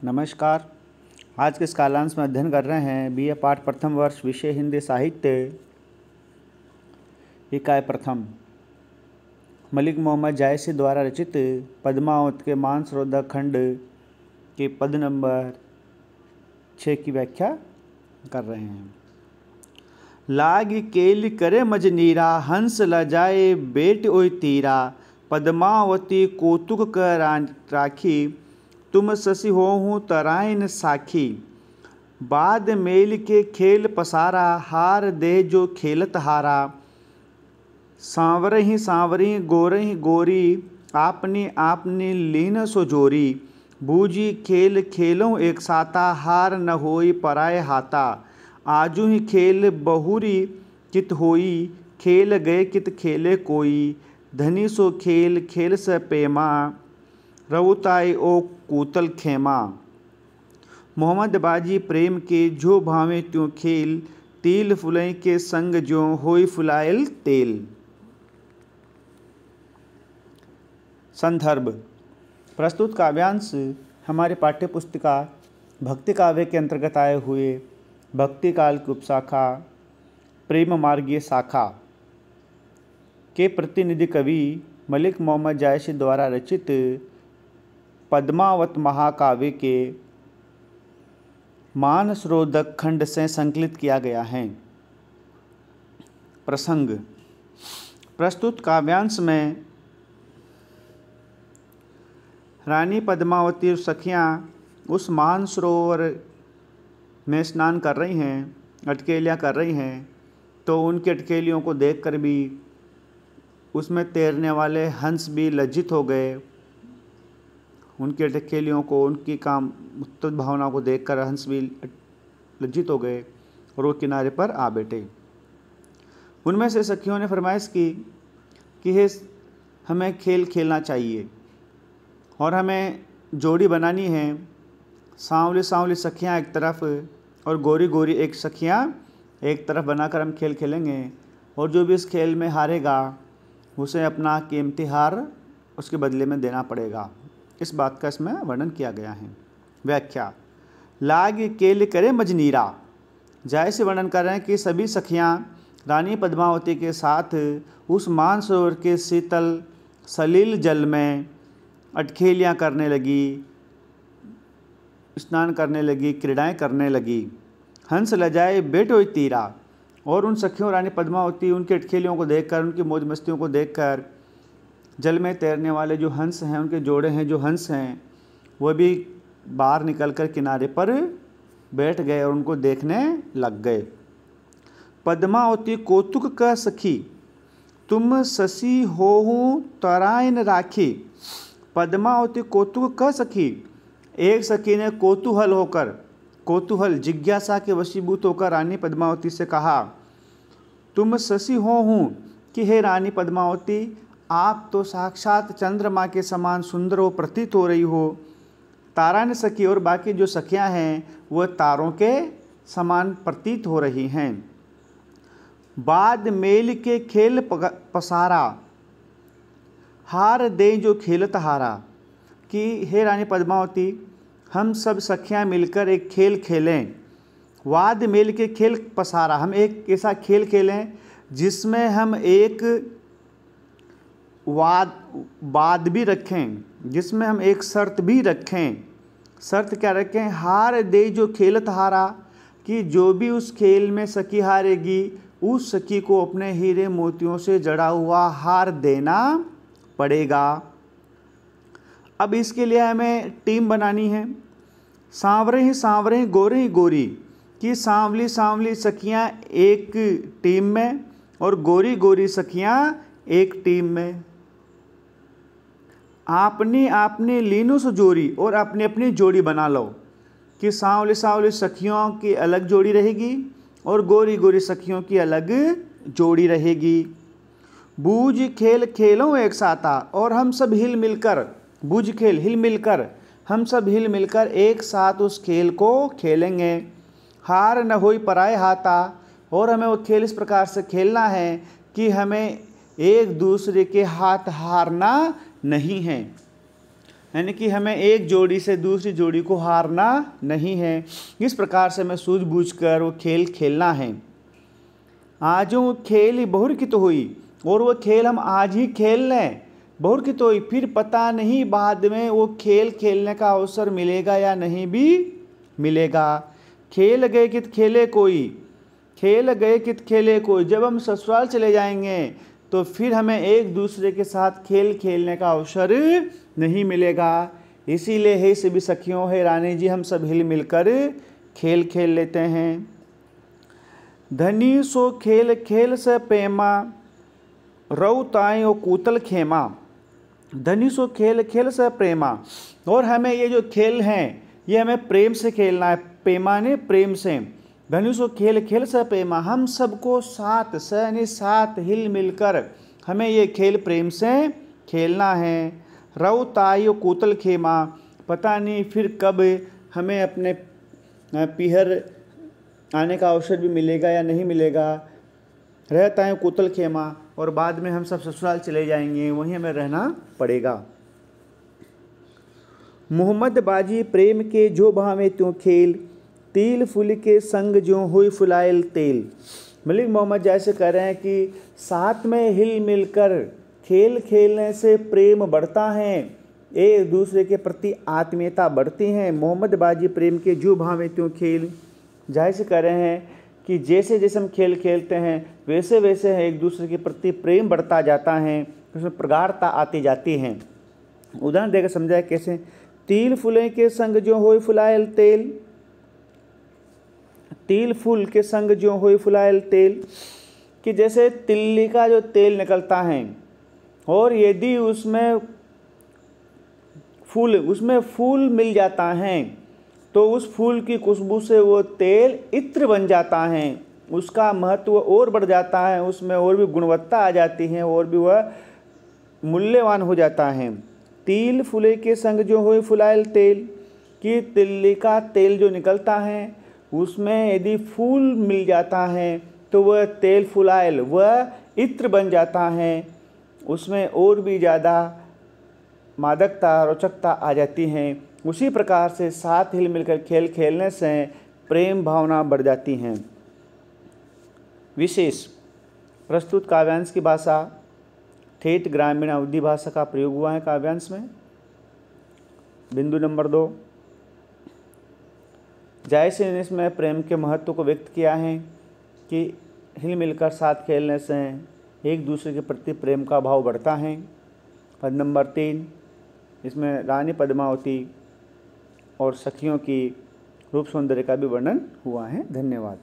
नमस्कार। आज के इस कालांश में अध्ययन कर रहे हैं बीए पाठ प्रथम वर्ष विषय हिंदी साहित्य इकाई प्रथम मलिक मोहम्मद जायसी द्वारा रचित पद्मावत के मानसरोवर खंड के पद नंबर 6 की व्याख्या कर रहे हैं। लाग केल करे मजनीरा हंस लजाए बेट ओय तीरा पद्मावती कौतुक कर राखी तुम शशि होहूँ तराइन साखी। बाद मेल के खेल पसारा हार दे जो खेलत हारा। सांवरही सांवरी गोरही गोरी आपनी आपनी लीन सो जोरी। बूझी खेल खेलों एक साता हार न होई पराए हाथा। आजू ही खेल बहुरी कित होई खेल गए कित खेले कोई। धनी सो खेल खेल स पेमा रउताई ओ कूतल खेमा। मोहम्मद बाजी प्रेम के जो भावे त्यों खेल तिल फुलई के संग जो होई फुलायल तेल। संदर्भ प्रस्तुत काव्यांश हमारे पाठ्य पुस्तिका भक्ति काव्य के अंतर्गत आए हुए भक्ति काल की उपशाखा प्रेम मार्गीय शाखा के प्रतिनिधि कवि मलिक मोहम्मद जायसी द्वारा रचित पद्मावत महाकाव्य के मानसरोवर खंड से संकलित किया गया है। प्रसंग प्रस्तुत काव्यांश में रानी पद्मावती और सखियाँ उस मानसरोवर में स्नान कर रही हैं, अटकेलियाँ कर रही हैं, तो उनकी अटकेलियों को देखकर भी उसमें तैरने वाले हंस भी लज्जित हो गए। उनकी अटकेलियों को, उनकी काम उत्तम भावना को देखकर हंस भी लज्जित हो गए और वो किनारे पर आ बैठे। उनमें से सखियों ने फरमाइश की कि हे हमें खेल खेलना चाहिए और हमें जोड़ी बनानी है। सांवली सांवली सखियाँ एक तरफ और गोरी गोरी एक सखियाँ एक तरफ बनाकर हम खेल खेलेंगे और जो भी इस खेल में हारेगा उसे अपना कीमती हार उसके बदले में देना पड़ेगा। इस बात का इसमें वर्णन किया गया है। व्याख्या लाग केल करे मजनीरा। जायसी वर्णन कर रहे हैं कि सभी सखियाँ रानी पद्मावती के साथ उस मानसरोवर के शीतल सलील जल में अटखेलियाँ करने लगी, स्नान करने लगी, क्रीड़ाएँ करने लगी। हंस लजाए बेट ओय तीरा। और उन सखियों रानी पद्मावती उनकी अटखेलियों को देखकर, उनकी मौज मस्तियों को देखकर जल में तैरने वाले जो हंस हैं, उनके जोड़े हैं जो हंस हैं, वो भी बाहर निकलकर किनारे पर बैठ गए और उनको देखने लग गए। पद्मावती कौतुक का सखी तुम शशि होहूँ तराइन राखी। पद्मावती कौतुक का सखी, एक सखी ने कौतूहल होकर, कौतूहल जिज्ञासा के वशीभूत होकर रानी पद्मावती से कहा, तुम शशि होहूँ कि हे रानी पद्मावती, आप तो साक्षात चंद्रमा के समान सुंदर हो प्रतीत हो रही हो। तारा ने सखी और बाकी जो सखियां हैं वह तारों के समान प्रतीत हो रही हैं। बाद मेल के खेल पसारा हार दे जो खेलत हारा। कि हे रानी पद्मावती, हम सब सखियां मिलकर एक खेल खेलें। वाद मेल के खेल पसारा, हम एक ऐसा खेल खेलें जिसमें हम एक वाद भी रखें, जिसमें हम एक शर्त भी रखें। शर्त क्या रखें? हार दे जो खेलत हारा, कि जो भी उस खेल में सखी हारेगी उस सखी को अपने हीरे मोतियों से जड़ा हुआ हार देना पड़ेगा। अब इसके लिए हमें टीम बनानी है। सांवरे ही सांवरे गोरे ही गोरी, कि सांवली सांवली सखियां एक टीम में और गोरी गोरी सखियां एक टीम में। आपनी आपनी लीनों से जोड़ी, और अपनी अपनी जोड़ी बना लो। कि सांवली सांवली सखियों की अलग जोड़ी रहेगी और गोरी गोरी सखियों की अलग जोड़ी रहेगी। बूझ खेल खेलों एक साथा, और हम सब हिल मिलकर, बूझ खेल हिल मिलकर, हम सब हिल मिलकर एक साथ उस खेल को खेलेंगे। हार न होई पराए हाथा, और हमें वो खेल इस प्रकार से खेलना है कि हमें एक दूसरे के हाथ हारना नहीं है। यानी कि हमें एक जोड़ी से दूसरी जोड़ी को हारना नहीं है। इस प्रकार से हमें सूझबूझकर वो खेल खेलना है। आजो खेल बहुरखित हुई, और वो खेल हम आज ही खेल लें, बहुरखित हुई, फिर पता नहीं बाद में वो खेल खेलने का अवसर मिलेगा या नहीं भी मिलेगा। खेल गए कित खेले कोई, खेल गए कित खेले कोई। जब हम ससुराल चले जाएंगे तो फिर हमें एक दूसरे के साथ खेल खेलने का अवसर नहीं मिलेगा। इसीलिए हे सभी सखियों, हे रानी जी, हम सब हिल मिलकर खेल खेल लेते हैं। धनी सो खेल खेल से प्रेमा, रऊ तायो कूतल खेमा। धनी सो खेल खेल से प्रेमा, और हमें ये जो खेल हैं ये हमें प्रेम से खेलना है, प्रेमा ने प्रेम से। धनी सो खेल खेल से प्रेमा, हम सबको साथ साथ हिल मिलकर हमें ये खेल प्रेम से खेलना है। रऊ तायो कूतल खेमा, पता नहीं फिर कब हमें अपने पीहर आने का अवसर भी मिलेगा या नहीं मिलेगा। रहता है कूतल खेमा, और बाद में हम सब ससुराल चले जाएंगे, वहीं हमें रहना पड़ेगा। मोहम्मद बाजी प्रेम के जो भावे त्यों खेल, तिल फूल के संग जो हुई फुलायल तेल। मलिक मोहम्मद जैसे कह रहे हैं कि साथ में हिल मिलकर खेल खेलने से प्रेम बढ़ता है, एक दूसरे के प्रति आत्मीयता बढ़ती है। मोहम्मद बाजी प्रेम के जो भावे त्यों खेल, जाहिर से कह रहे हैं कि जैसे जैसे हम खेल खेलते हैं वैसे वैसे एक दूसरे के प्रति प्रेम बढ़ता जाता है, उसमें प्रगाढ़ता आती जाती है। उदाहरण देकर समझाए कैसे। तिल फूले के संग जो होय फुलायल तेल, तिल फूल के संग जो होय फुलायल तेल, कि जैसे तिल्ली का जो तेल निकलता है और यदि उसमें फूल मिल जाता है तो उस फूल की खुशबू से वो तेल इत्र बन जाता है, उसका महत्व और बढ़ जाता है, उसमें और भी गुणवत्ता आ जाती है और भी वह मूल्यवान हो जाता है। तिल फूले के संग जो होय फुलायल तेल, कि तिल्ली का तेल जो निकलता है उसमें यदि फूल मिल जाता है तो वह तेल फुलायल, वह इत्र बन जाता है, उसमें और भी ज़्यादा मादकता रोचकता आ जाती है। उसी प्रकार से साथ हिल मिलकर खेल खेलने से प्रेम भावना बढ़ जाती हैं। विशेष प्रस्तुत काव्यांश की भाषा ठेठ ग्रामीण अवधी भाषा का प्रयोग हुआ है काव्यांश में। बिंदु नंबर 2, जैसे इसमें प्रेम के महत्व को व्यक्त किया है कि हिल मिलकर साथ खेलने से एक दूसरे के प्रति प्रेम का भाव बढ़ता है। पद नंबर 3, इसमें रानी पद्मावती और सखियों की रूप सौंदर्य का भी वर्णन हुआ है। धन्यवाद।